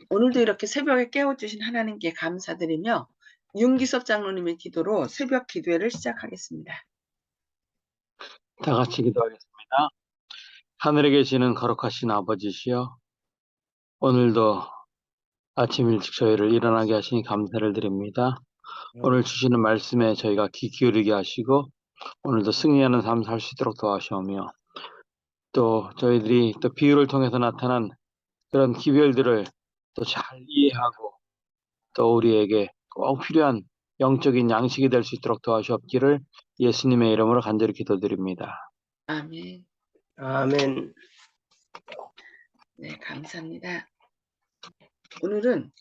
오늘도 이렇게 새벽에 깨워주신 하나님께 감사드리며 윤기섭 장로님의 기도로 새벽 기도회를 시작하겠습니다. 다 같이 기도하겠습니다. 하늘에 계시는 거룩하신 아버지시여, 오늘도 아침 일찍 저희를 일어나게 하시니 감사를 드립니다. 오늘 주시는 말씀에 저희가 귀 기울이게 하시고 오늘도 승리하는 삶 살 수 있도록 도와주시며, 또 저희들이 또 비유를 통해서 나타난 그런 기별들을 또 잘 이해하고 또 우리에게 꼭 필요한 영적인 양식이 될 수 있도록 도와주옵기를 예수님의 이름으로 간절히 기도드립니다. 아멘. 아멘. 네, 감사합니다. 오늘은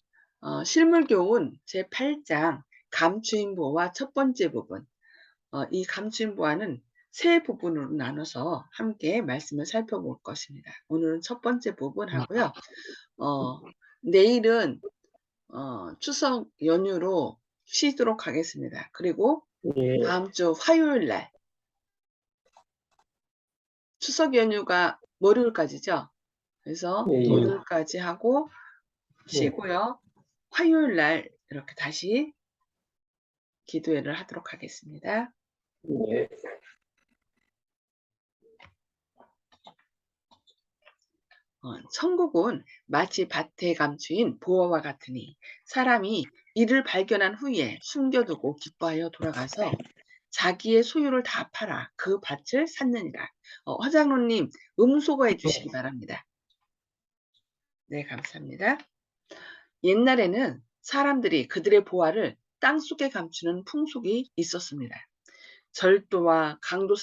실물교훈 제8장 감추인보화 첫 번째 부분, 이 감추인보화는 세 부분으로 나눠서 함께 말씀을 살펴볼 것입니다. 오늘은 첫 번째 부분 하고요. 내일은 추석 연휴로 쉬도록 하겠습니다. 그리고 예. 다음 주 화요일 날 추석 연휴가 월요일까지죠. 그래서 예, 예. 월요일까지 하고 쉬고요. 화요일 날 이렇게 다시 기도회를 하도록 하겠습니다. 예. 천국은 마치 밭에 감추인 보화와 같으니 사람이 이를 발견한 후에 숨겨두고 기뻐하여 돌아가서 자기의 소유를 다 팔아 그 밭을 샀느니라. 화장로님 음소거해 주시기 바랍니다. 네, 감사합니다. 옛날에는 사람들이 그들의 보화를 땅속에 감추는 풍속이 있었습니다. 절도와 강도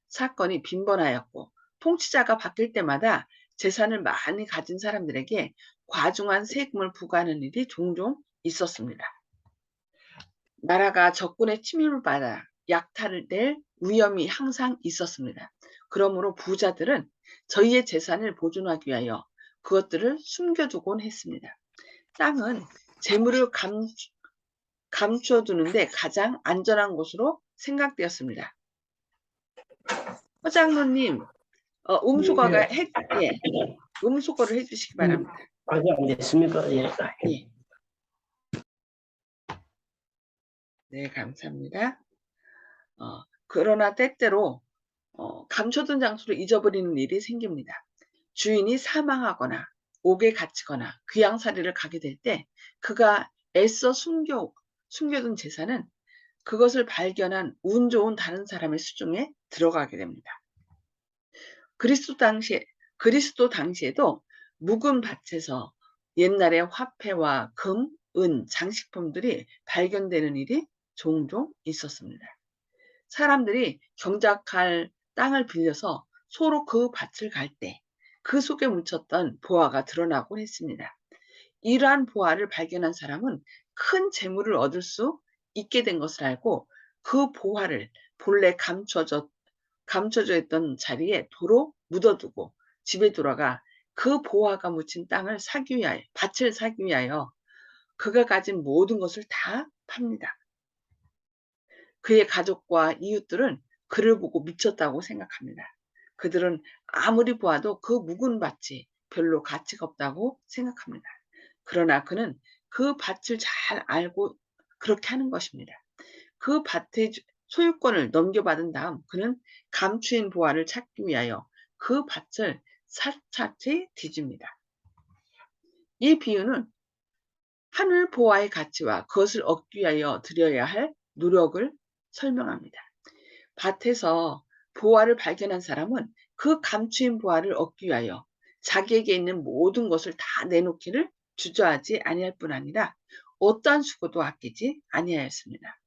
사건이 빈번하였고 통치자가 바뀔 때마다 재산을 많이 가진 사람들에게 과중한 세금을 부과하는 일이 종종 있었습니다. 나라가 적군의 침입을 받아 약탈될 위험이 항상 있었습니다. 그러므로 부자들은 저희의 재산을 보존하기 위하여 그것들을 숨겨두곤 했습니다. 땅은 재물을 감추어두는데 가장 안전한 곳으로 생각되었습니다. 허장로님, 음소거가 음소거를 해주시기 바랍니다. 아직 안 됐습니까? 예. 예. 네, 감사합니다. 그러나 때때로 감춰둔 장소를 잊어버리는 일이 생깁니다. 주인이 사망하거나 옥에 갇히거나 귀양살이를 가게 될 때 그가 애써 숨겨둔 재산은 그것을 발견한 운 좋은 다른 사람의 수중에 들어가게 됩니다. 그리스도 당시에도 묵은 밭에서 옛날의 화폐와 금, 은, 장식품들이 발견되는 일이 종종 있었습니다. 사람들이 경작할 땅을 빌려서 서로 그 밭을 갈 때 그 속에 묻혔던 보화가 드러나곤 했습니다. 이러한 보화를 발견한 사람은 큰 재물을 얻을 수 있게 된 것을 알고 그 보화를 본래 감춰져 있던 자리에 도로 묻어두고 집에 돌아가 그 보화가 묻힌 밭을 사기 위하여 그가 가진 모든 것을 다 팝니다. 그의 가족과 이웃들은 그를 보고 미쳤다고 생각합니다. 그들은 아무리 보아도 그 묵은 밭이 별로 가치가 없다고 생각합니다. 그러나 그는 그 밭을 잘 알고 그렇게 하는 것입니다. 그 밭의 소유권을 넘겨받은 다음 그는 감추인 보화를 찾기 위하여 그 밭을 샅샅이 뒤집니다. 이 비유는 하늘 보화의 가치와 그것을 얻기 위하여 들여야 할 노력을 설명합니다. 밭에서 보화를 발견한 사람은 그 감추인 보화를 얻기 위하여 자기에게 있는 모든 것을 다 내놓기를 주저하지 아니할 뿐 아니라 어떠한 수고도 아끼지 아니하였습니다.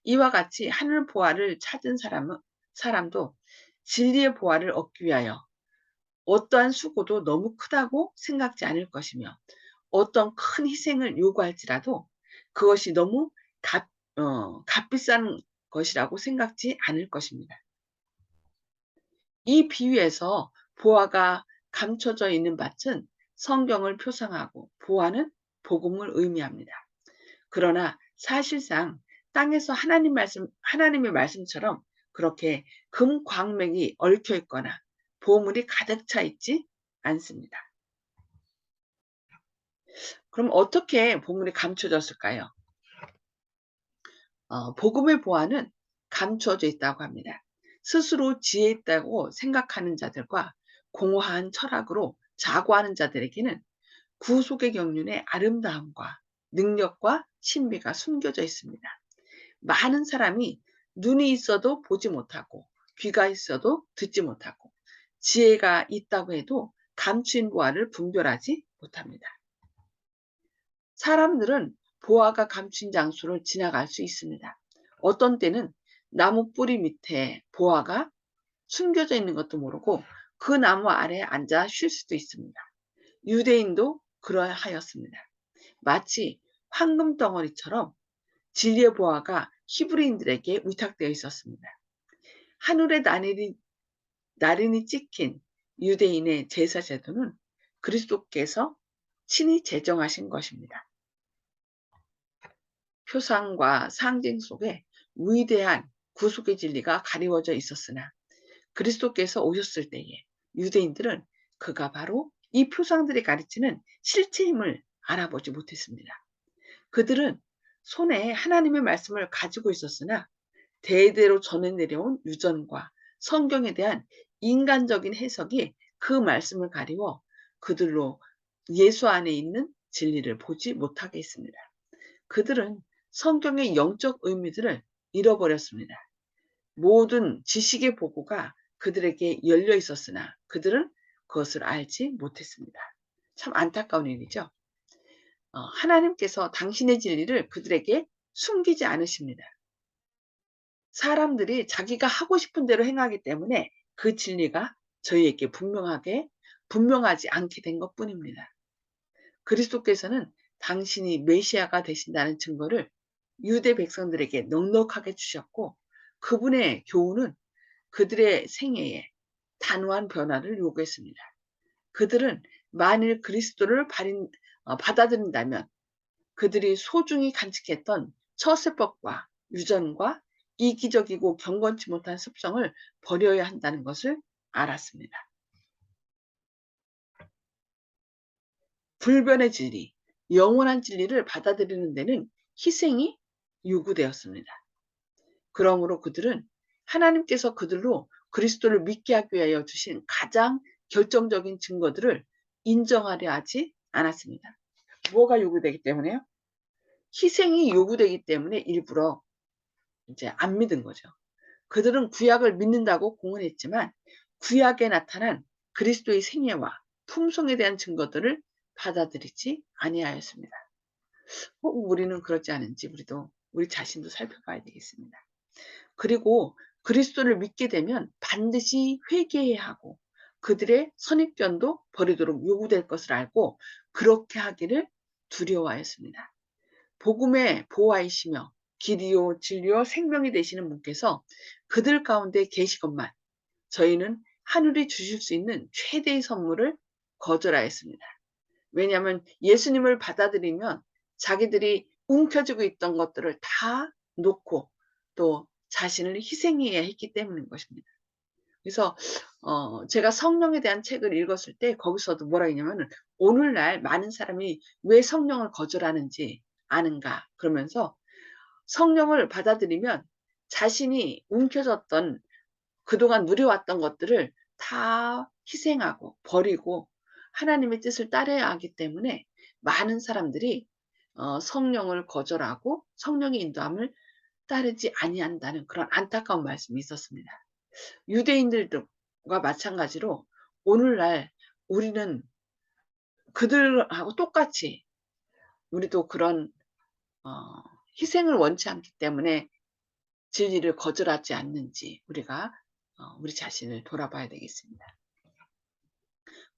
이와 같이 하늘 보화를 찾은 사람도 진리의 보화를 얻기 위하여 어떠한 수고도 너무 크다고 생각지 않을 것이며 어떤 큰 희생을 요구할지라도 그것이 너무 값비싼 것이라고 생각지 않을 것입니다. 이 비유에서 보화가 감춰져 있는 밭은 성경을 표상하고 보화는 복음을 의미합니다. 그러나 사실상 땅에서 하나님의 말씀처럼 그렇게 금 광맥이 얽혀 있거나 보물이 가득 차 있지 않습니다. 그럼 어떻게 복음이 감춰졌을까요? 복음의 보화는 감춰져 있다고 합니다. 스스로 지혜 있다고 생각하는 자들과 공허한 철학으로 자고하는 자들에게는 구속의 경륜의 아름다움과 능력과 신비가 숨겨져 있습니다. 많은 사람이 눈이 있어도 보지 못하고 귀가 있어도 듣지 못하고 지혜가 있다고 해도 감추인 보화를 분별하지 못합니다. 사람들은 보화가 감춘 장소를 지나갈 수 있습니다. 어떤 때는 나무 뿌리 밑에 보화가 숨겨져 있는 것도 모르고 그 나무 아래에 앉아 쉴 수도 있습니다. 유대인도 그러하였습니다. 마치 황금 덩어리처럼 진리의 보화가 히브리인들에게 위탁되어 있었습니다. 하늘에 나린이 찍힌 유대인의 제사 제도는 그리스도께서 친히 제정하신 것입니다. 표상과 상징 속에 위대한 구속의 진리가 가리워져 있었으나 그리스도께서 오셨을 때에 유대인들은 그가 바로 이 표상들이 가르치는 실체임을 알아보지 못했습니다. 그들은 손에 하나님의 말씀을 가지고 있었으나 대대로 전해 내려온 유전과 성경에 대한 인간적인 해석이 그 말씀을 가리워 그들로 예수 안에 있는 진리를 보지 못하게 했습니다. 그들은 성경의 영적 의미들을 잃어버렸습니다. 모든 지식의 보고가 그들에게 열려 있었으나 그들은 그것을 알지 못했습니다. 참 안타까운 일이죠. 하나님께서 당신의 진리를 그들에게 숨기지 않으십니다. 사람들이 자기가 하고 싶은 대로 행하기 때문에 그 진리가 저희에게 분명하지 않게 된 것뿐입니다. 그리스도께서는 당신이 메시아가 되신다는 증거를 유대 백성들에게 넉넉하게 주셨고 그분의 교훈은 그들의 생애에 단호한 변화를 요구했습니다. 그들은 만일 그리스도를 받아들인다면 그들이 소중히 간직했던 처세법과 유전과 이기적이고 경건치 못한 습성을 버려야 한다는 것을 알았습니다. 불변의 진리, 영원한 진리를 받아들이는 데는 희생이 요구되었습니다. 그러므로 그들은 하나님께서 그들로 그리스도를 믿게 하기 위하여 주신 가장 결정적인 증거들을 인정하려 하지 않았습니다. 뭐가 요구되기 때문에요? 희생이 요구되기 때문에 일부러 이제 안 믿은 거죠. 그들은 구약을 믿는다고 공언했지만 구약에 나타난 그리스도의 생애와 품성에 대한 증거들을 받아들이지 아니하였습니다. 우리는 그렇지 않은지 우리 자신도 살펴봐야 되겠습니다. 그리고 그리스도를 믿게 되면 반드시 회개해야 하고 그들의 선입견도 버리도록 요구될 것을 알고 그렇게 하기를 두려워하였습니다. 복음의 보호하이시며 길이요 진리요 생명이 되시는 분께서 그들 가운데 계시건만 저희는 하늘이 주실 수 있는 최대의 선물을 거절하였습니다. 왜냐하면 예수님을 받아들이면 자기들이 움켜쥐고 있던 것들을 다 놓고 또 자신을 희생해야 했기 때문인 것입니다. 그래서 제가 성령에 대한 책을 읽었을 때 거기서도 뭐라 했냐면 오늘날 많은 사람이 왜 성령을 거절하는지 아는가 그러면서 성령을 받아들이면 자신이 움켜졌던 그동안 누려왔던 것들을 다 희생하고 버리고 하나님의 뜻을 따라야 하기 때문에 많은 사람들이 성령을 거절하고 성령의 인도함을 따르지 아니한다는 그런 안타까운 말씀이 있었습니다. 유대인들과 마찬가지로 오늘날 우리는 그들하고 똑같이 우리도 그런 희생을 원치 않기 때문에 진리를 거절하지 않는지 우리가 우리 자신을 돌아봐야 되겠습니다.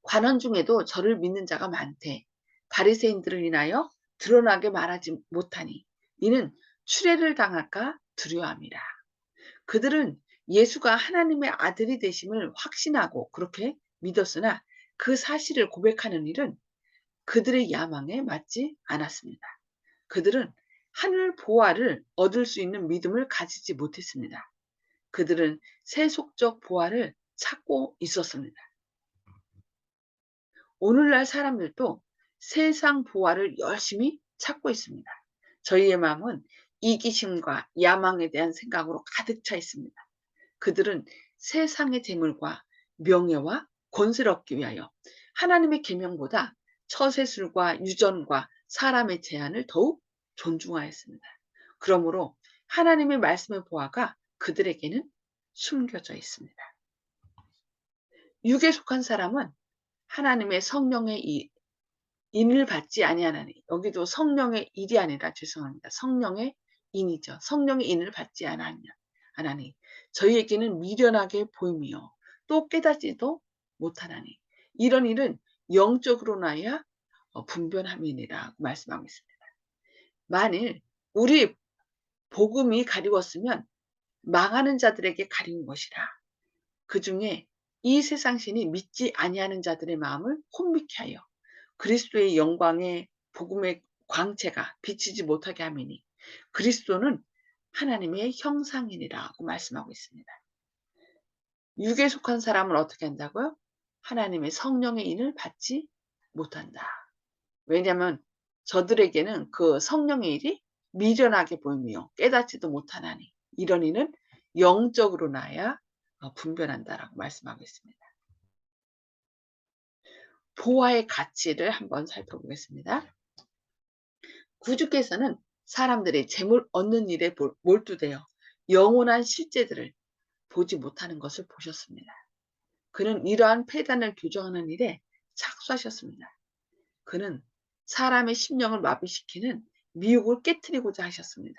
관원 중에도 저를 믿는 자가 많되 바리새인들을 인하여 드러나게 말하지 못하니 이는 추례를 당할까 두려워함이라. 그들은 예수가 하나님의 아들이 되심을 확신하고 그렇게 믿었으나 그 사실을 고백하는 일은 그들의 야망에 맞지 않았습니다. 그들은 하늘 보화를 얻을 수 있는 믿음을 가지지 못했습니다. 그들은 세속적 보화를 찾고 있었습니다. 오늘날 사람들도 세상 부활을 열심히 찾고 있습니다. 저희의 마음은 이기심과 야망에 대한 생각으로 가득 차 있습니다. 그들은 세상의 재물과 명예와 권세를 얻기 위하여 하나님의 계명보다 처세술과 유전과 사람의 제한을 더욱 존중하였습니다. 그러므로 하나님의 말씀의 보화가 그들에게는 숨겨져 있습니다. 육에 속한 사람은 하나님의 성령의 인을 받지 아니하나니, 여기도 성령의 일이 아니라 죄송합니다. 성령의 인이죠. 성령의 인을 받지 않으니 저희에게는 미련하게 보이며 또 깨닫지도 못하나니 이런 일은 영적으로 나야 분변함이니라 말씀하고 있습니다. 만일 우리 복음이 가리웠으면 망하는 자들에게 가린 것이라. 그 중에 이 세상 신이 믿지 아니하는 자들의 마음을 혼미케 하여 그리스도의 영광의 복음의 광채가 비치지 못하게 함이니 그리스도는 하나님의 형상이니라고 말씀하고 있습니다. 육에 속한 사람은 어떻게 한다고요? 하나님의 성령의 인을 받지 못한다. 왜냐하면 저들에게는 그 성령의 일이 미련하게 보이며 깨닫지도 못하나니 이런 이는 영적으로 나야 분별한다라고 말씀하고 있습니다. 보화의 가치를 한번 살펴보겠습니다. 구주께서는 사람들이 재물 얻는 일에 몰두되어 영원한 실제들을 보지 못하는 것을 보셨습니다. 그는 이러한 폐단을 교정하는 일에 착수하셨습니다. 그는 사람의 심령을 마비시키는 미혹을 깨트리고자 하셨습니다.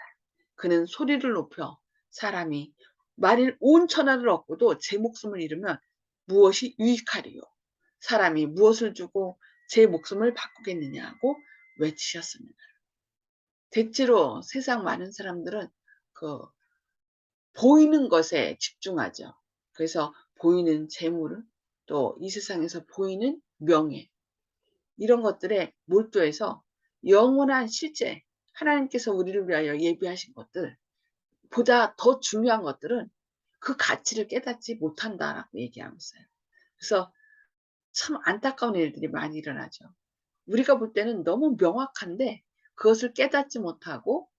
그는 소리를 높여 사람이 만일 온 천하를 얻고도 제 목숨을 잃으면 무엇이 유익하리요? 사람이 무엇을 주고 제 목숨을 바꾸겠느냐고 외치셨습니다. 대체로 세상 많은 사람들은 그 보이는 것에 집중하죠. 그래서 보이는 재물, 또 이 세상에서 보이는 명예, 이런 것들에 몰두해서 영원한 실제, 하나님께서 우리를 위하여 예비하신 것들, 보다 더 중요한 것들은 그 가치를 깨닫지 못한다라고 얘기하고 있어요. 그래서 참 안타까운 일들이 많이 일어나죠. 우리가 볼 때는 너무 명확한데 그것을 깨닫지 못하고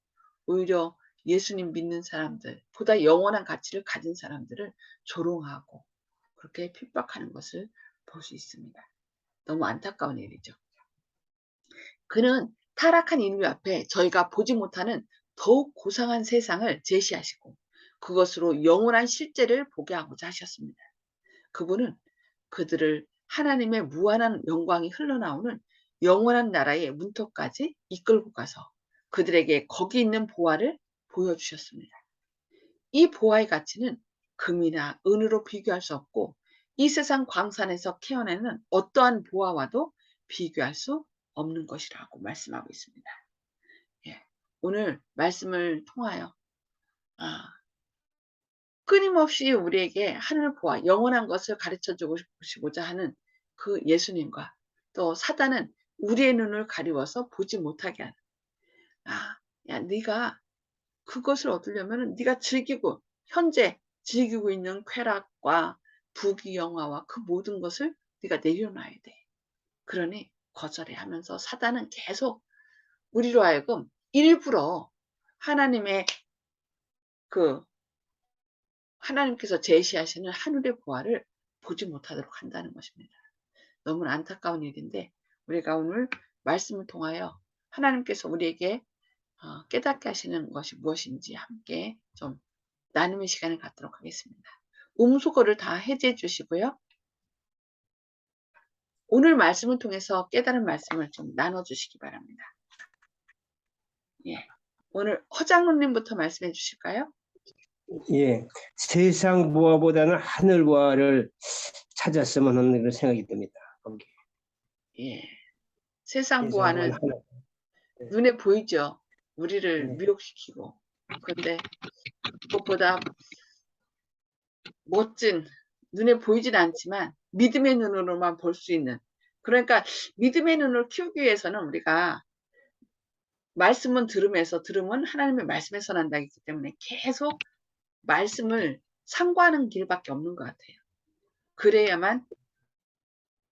오히려 예수님 믿는 사람들, 보다 영원한 가치를 가진 사람들을 조롱하고 그렇게 핍박하는 것을 볼 수 있습니다. 너무 안타까운 일이죠. 그는 타락한 인류 앞에 저희가 보지 못하는 더욱 고상한 세상을 제시하시고 그것으로 영원한 실제를 보게 하고자 하셨습니다. 그분은 그들을 하나님의 무한한 영광이 흘러나오는 영원한 나라의 문턱까지 이끌고 가서 그들에게 거기 있는 보화를 보여주셨습니다. 이 보화의 가치는 금이나 은으로 비교할 수 없고 이 세상 광산에서 캐어내는 어떠한 보화와도 비교할 수 없는 것이라고 말씀하고 있습니다. 예, 오늘 말씀을 통하여 끊임없이 우리에게 하늘 보화, 영원한 것을 가르쳐 주시고자 하는 그 예수님과 또 사단은 우리의 눈을 가리워서 보지 못하게 하는, 야, 네가 그것을 얻으려면 네가 현재 즐기고 있는 쾌락과 부귀 영화와 그 모든 것을 네가 내려놔야 돼. 그러니 거절해 하면서 사단은 계속 우리로 하여금 일부러 하나님께서 제시하시는 하늘의 보화를 보지 못하도록 한다는 것입니다. 너무 안타까운 일인데 우리가 오늘 말씀을 통하여 하나님께서 우리에게 깨닫게 하시는 것이 무엇인지 함께 좀 나눔의 시간을 갖도록 하겠습니다. 음소거를 다 해제해 주시고요. 오늘 말씀을 통해서 깨달은 말씀을 좀 나눠주시기 바랍니다. 예, 오늘 허장로님부터 말씀해 주실까요? 예, 세상 보화보다는 하늘 보화를 찾았으면 하는 그런 생각이 듭니다. 거기. 예, 세상 세상 보화는 보화는 눈에 보이죠. 우리를 네. 미혹시키고. 그런데 그것보다 멋진, 눈에 보이진 않지만 믿음의 눈으로만 볼 수 있는, 그러니까 믿음의 눈을 키우기 위해서는 우리가 말씀은 들으면 하나님의 말씀에서 난다기 때문에 계속 말씀을 상고하는 길밖에 없는 것 같아요. 그래야만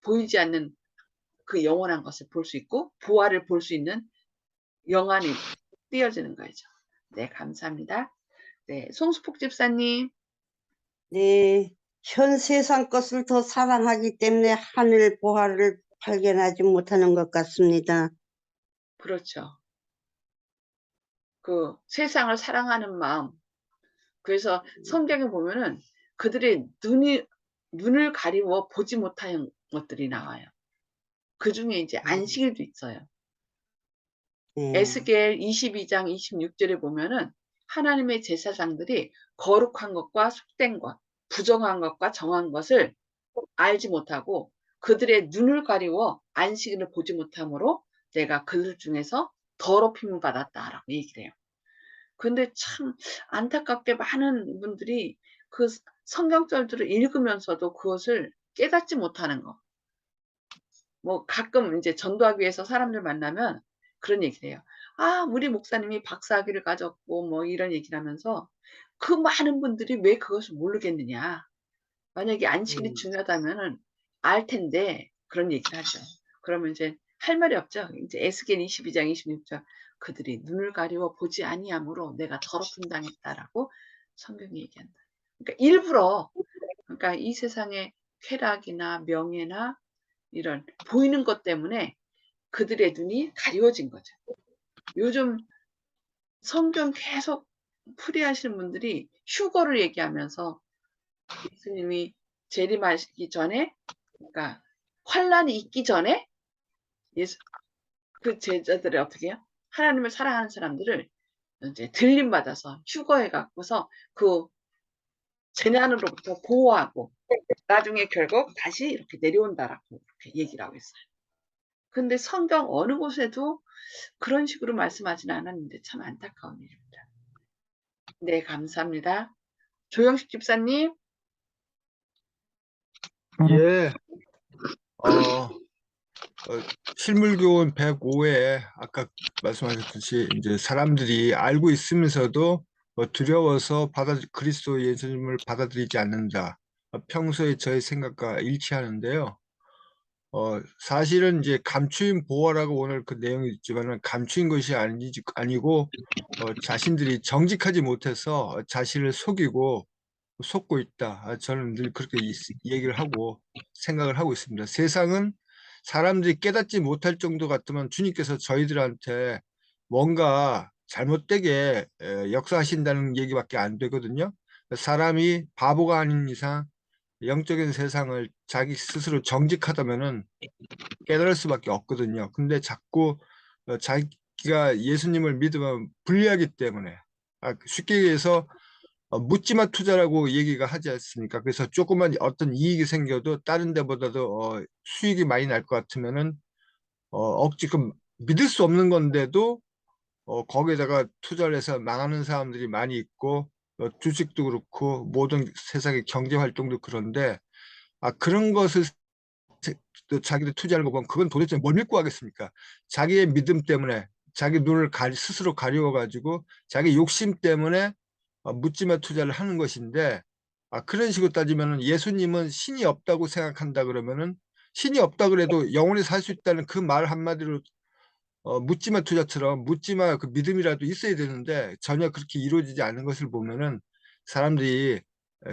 보이지 않는 그 영원한 것을 볼 수 있고 보화를 볼 수 있는 영안이 띄어지는 거죠. 네, 감사합니다. 네, 송수폭 집사님. 네, 현 세상 것을 더 사랑하기 때문에 하늘 보화를 발견하지 못하는 것 같습니다. 그렇죠. 그 세상을 사랑하는 마음. 그래서 성경에 보면은 그들의 눈을 가리워 보지 못한 것들이 나와요. 그 중에 이제 안식일도 있어요. 네, 에스겔 22장 26절에 보면은 하나님의 제사장들이 거룩한 것과 속된 것, 부정한 것과 정한 것을 알지 못하고 그들의 눈을 가리워 안식일을 보지 못함으로 내가 그들 중에서 더럽힘을 받았다라고 얘기를 해요. 근데 참 안타깝게 많은 분들이 그 성경절들을 읽으면서도 그것을 깨닫지 못하는 거. 뭐 가끔 이제 전도하기 위해서 사람들 만나면 그런 얘기를 해요. 아, 우리 목사님이 박사학위를 가졌고 뭐 이런 얘기를 하면서 그 많은 분들이 왜 그것을 모르겠느냐. 만약에 안식일이 중요하다면은 알 텐데 그런 얘기를 하죠. 그러면 이제 할 말이 없죠. 이제 에스겔 22장 26절 그들이 눈을 가리워 보지 아니함으로 내가 더럽힘 당했다라고 성경이 얘기한다. 그러니까 일부러 그러니까 이 세상의 쾌락이나 명예나 이런 보이는 것 때문에 그들의 눈이 가리워진 거죠. 요즘 성경 계속 풀이하시는 분들이 휴거를 얘기하면서 예수님이 재림하시기 전에, 그러니까 환란이 있기 전에 예수 그 제자들이 어떻게 해요? 하나님을 사랑하는 사람들을 이제 들림 받아서 휴거해 갖고서 그 재난으로부터 보호하고 나중에 결국 다시 이렇게 내려온다라고 이렇게 얘기를 하고 있어요. 근데 성경 어느 곳에도 그런 식으로 말씀하지는 않았는데 참 안타까운 일입니다. 네, 감사합니다. 조영식 집사님. 예, 실물교훈 105에 아까 말씀하셨듯이 이제 사람들이 알고 있으면서도 두려워서 그리스도 예수님을 받아들이지 않는다. 평소에 저의 생각과 일치하는데요. 사실은 이제 감추인 보호라고 오늘 그 내용이 있지만은 감추인 것이 아니고 자신들이 정직하지 못해서 자신을 속고 있다. 저는 늘 그렇게 얘기를 하고 생각을 하고 있습니다. 세상은 사람들이 깨닫지 못할 정도 같으면 주님께서 저희들한테 뭔가 잘못되게 역사하신다는 얘기밖에 안 되거든요. 사람이 바보가 아닌 이상 영적인 세상을 자기 스스로 정직하다면은 깨달을 수밖에 없거든요. 근데 자꾸 자기가 예수님을 믿으면 불리하기 때문에 쉽게 얘기해서 묻지마 투자라고 얘기가 하지 않습니까? 그래서 조금만 어떤 이익이 생겨도 다른 데보다도 수익이 많이 날 것 같으면은 억지금 믿을 수 없는 건데도 거기에다가 투자를 해서 망하는 사람들이 많이 있고 주식도 그렇고 모든 세상의 경제 활동도 그런데 그런 것을 또 자기들 투자하는 거 보면 그건 도대체 뭘 믿고 하겠습니까? 자기의 믿음 때문에 자기 눈을 스스로 가리워 가지고 자기 욕심 때문에 묻지마 투자를 하는 것인데 그런 식으로 따지면은 예수님은 신이 없다고 생각한다 그러면은 신이 없다 그래도 영원히 살 수 있다는 그 말 한마디로 묻지마 투자처럼 묻지마 그 믿음이라도 있어야 되는데 전혀 그렇게 이루어지지 않는 것을 보면은 사람들이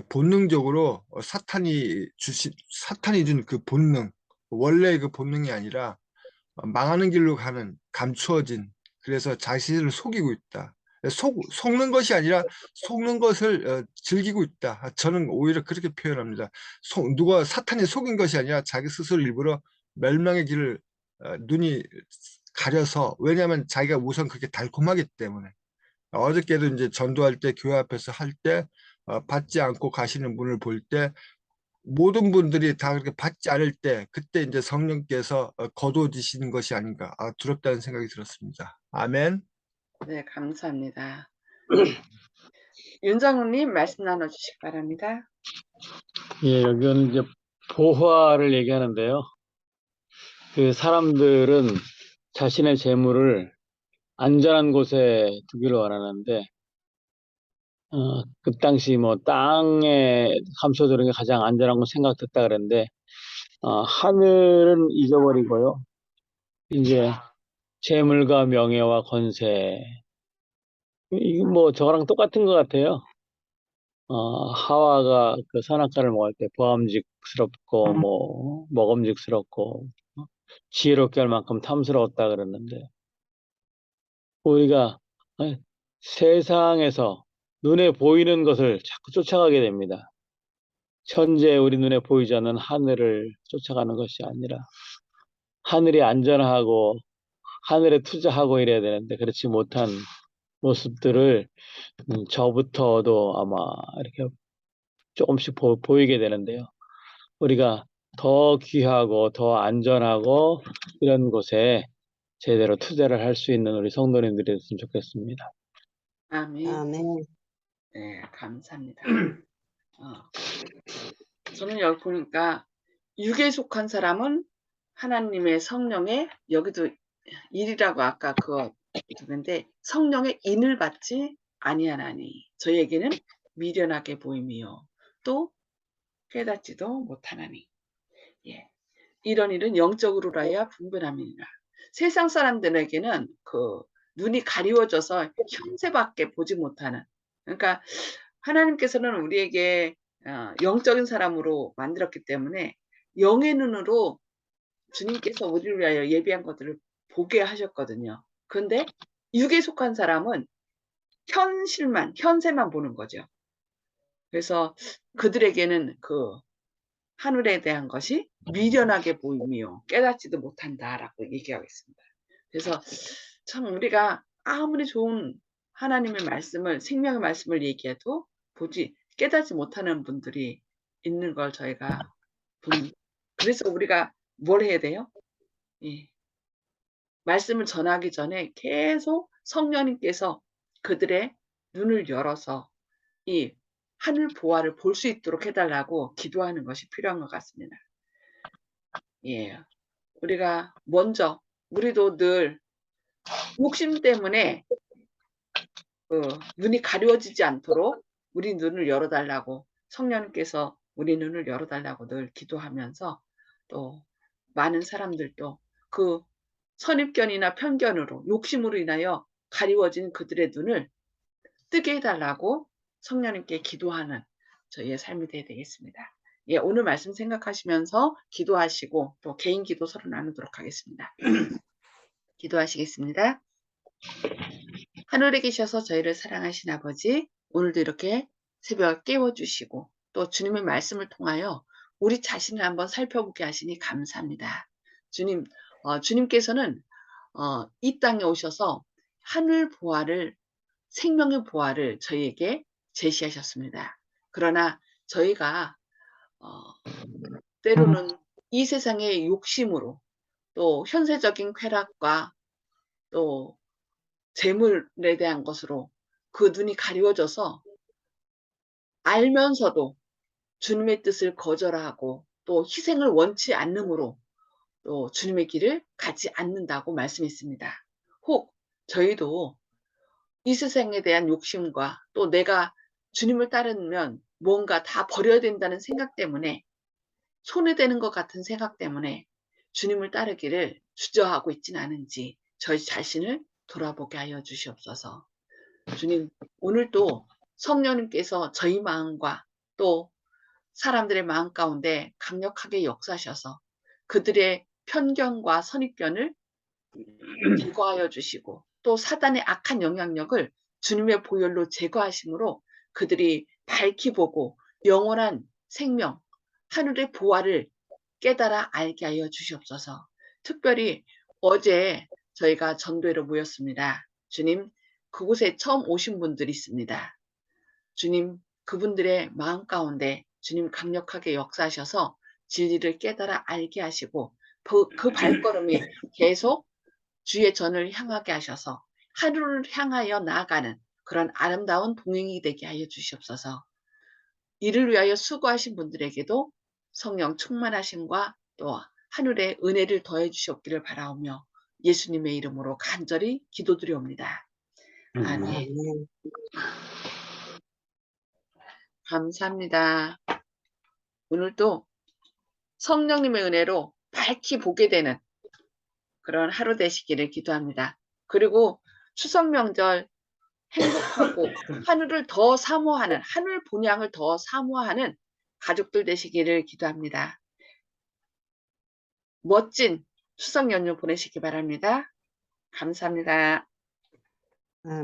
본능적으로 사탄이 준 그 본능, 원래의 그 본능이 아니라 망하는 길로 가는 감추어진, 그래서 자신을 속이고 있다. 속는 것이 아니라 속는 것을 즐기고 있다. 저는 오히려 그렇게 표현합니다. 누가 사탄이 속인 것이 아니라 자기 스스로 일부러 멸망의 길을 눈이 가려서, 왜냐하면 자기가 우선 그렇게 달콤하기 때문에. 어저께도 이제 전도할 때 교회 앞에서 할 때 받지 않고 가시는 분을 볼 때 모든 분들이 다 그렇게 받지 않을 때 그때 이제 성령께서 거두어지시는 것이 아닌가 두렵다는 생각이 들었습니다. 아멘. 네, 감사합니다. 윤정우님 말씀 나눠주시기 바랍니다. 예, 여기는 이제 보화를 얘기하는데요. 그 사람들은 자신의 재물을 안전한 곳에 두기를 원하는데, 그 당시 뭐 땅에 감춰두는 게 가장 안전한 거 생각됐다 그랬는데, 하늘은 잊어버리고요. 이제 재물과 명예와 권세, 이게 뭐 저거랑 똑같은 것 같아요. 하와가 그 선악과를 먹을 때 보암직스럽고 뭐 먹음직스럽고 지혜롭게 할 만큼 탐스러웠다 그러는데, 우리가 세상에서 눈에 보이는 것을 자꾸 쫓아가게 됩니다. 현재 우리 눈에 보이지 않는 하늘을 쫓아가는 것이 아니라 하늘이 안전하고 하늘에 투자하고 이래야 되는데 그렇지 못한 모습들을 저부터도 아마 이렇게 조금씩 보이게 되는데요. 우리가 더 귀하고 더 안전하고 이런 곳에 제대로 투자를 할 수 있는 우리 성도님들이 됐으면 좋겠습니다. 아멘. 아멘. 네, 감사합니다. 저는 여기 보니까 육에 속한 사람은 하나님의 성령의, 여기도 일이라고 아까 그거 두는데, 성령의 인을 받지 아니하나니 저에게는 미련하게 보임이요 또 깨닫지도 못하나니. 예. 이런 일은 영적으로라야 분별함이니라. 세상 사람들에게는 그 눈이 가리워져서 현세밖에 보지 못하는, 그러니까 하나님께서는 우리에게 영적인 사람으로 만들었기 때문에 영의 눈으로 주님께서 우리를 위하여 예비한 것들을 보게 하셨거든요. 그런데 육에 속한 사람은 현실만, 현세만 보는 거죠. 그래서 그들에게는 그 하늘에 대한 것이 미련하게 보이며 깨닫지도 못한다라고 얘기하겠습니다. 그래서 참 우리가 아무리 좋은 하나님의 말씀을, 생명의 말씀을 얘기해도 깨닫지 못하는 분들이 있는 걸 저희가 그래서 우리가 뭘 해야 돼요? 예. 말씀을 전하기 전에 계속 성령님께서 그들의 눈을 열어서 이 하늘 보화를 볼 수 있도록 해달라고 기도하는 것이 필요한 것 같습니다. 예. 우리가 먼저, 우리도 늘 욕심 때문에 눈이 가려지지 않도록 우리 눈을 열어달라고, 성령님께서 우리 눈을 열어달라고 늘 기도하면서, 또 많은 사람들도 그 선입견이나 편견으로, 욕심으로 인하여 가리워진 그들의 눈을 뜨게 해달라고 성령님께 기도하는 저희의 삶이 되어야 되겠습니다. 예, 오늘 말씀 생각하시면서 기도하시고 또 개인 기도 서로 나누도록 하겠습니다. 기도하시겠습니다. 하늘에 계셔서 저희를 사랑하신 아버지, 오늘도 이렇게 새벽 깨워주시고 또 주님의 말씀을 통하여 우리 자신을 한번 살펴보게 하시니 감사합니다. 주님, 주님께서는 이 땅에 오셔서 하늘 보화를, 생명의 보화를 저희에게 제시하셨습니다. 그러나 저희가 때로는 이 세상의 욕심으로, 또 현세적인 쾌락과 또 재물에 대한 것으로 그 눈이 가리워져서 알면서도 주님의 뜻을 거절하고 또 희생을 원치 않으므로 또 주님의 길을 가지 않는다고 말씀했습니다. 혹 저희도 이 세상에 대한 욕심과 또 내가 주님을 따르면 뭔가 다 버려야 된다는 생각 때문에, 손해되는 것 같은 생각 때문에 주님을 따르기를 주저하고 있지는 않은지 저희 자신을 돌아보게 하여 주시옵소서. 주님, 오늘도 성령님께서 저희 마음과 또 사람들의 마음 가운데 강력하게 역사하셔서 그들의 편견과 선입견을 제거하여 주시고 또 사단의 악한 영향력을 주님의 보혈로 제거하심으로 그들이 밝히 보고 영원한 생명, 하늘의 보화를 깨달아 알게 하여 주시옵소서. 특별히 어제 저희가 전도회로 모였습니다. 주님, 그곳에 처음 오신 분들이 있습니다. 주님, 그분들의 마음 가운데 주님 강력하게 역사하셔서 진리를 깨달아 알게 하시고 그 발걸음이 계속 주의 전을 향하게 하셔서 하루를 향하여 나아가는 그런 아름다운 동행이 되게 하여 주시옵소서. 이를 위하여 수고하신 분들에게도 성령 충만하심과 또 하늘의 은혜를 더해 주시옵기를 바라오며 예수님의 이름으로 간절히 기도드리옵니다. 아멘. 아멘. 감사합니다. 오늘도 성령님의 은혜로 밝히 보게 되는 그런 하루 되시기를 기도합니다. 그리고 추석 명절 행복하고 하늘을 더 사모하는, 하늘 본향을 더 사모하는 가족들 되시기를 기도합니다. 멋진 추석 연휴 보내시기 바랍니다. 감사합니다. 아,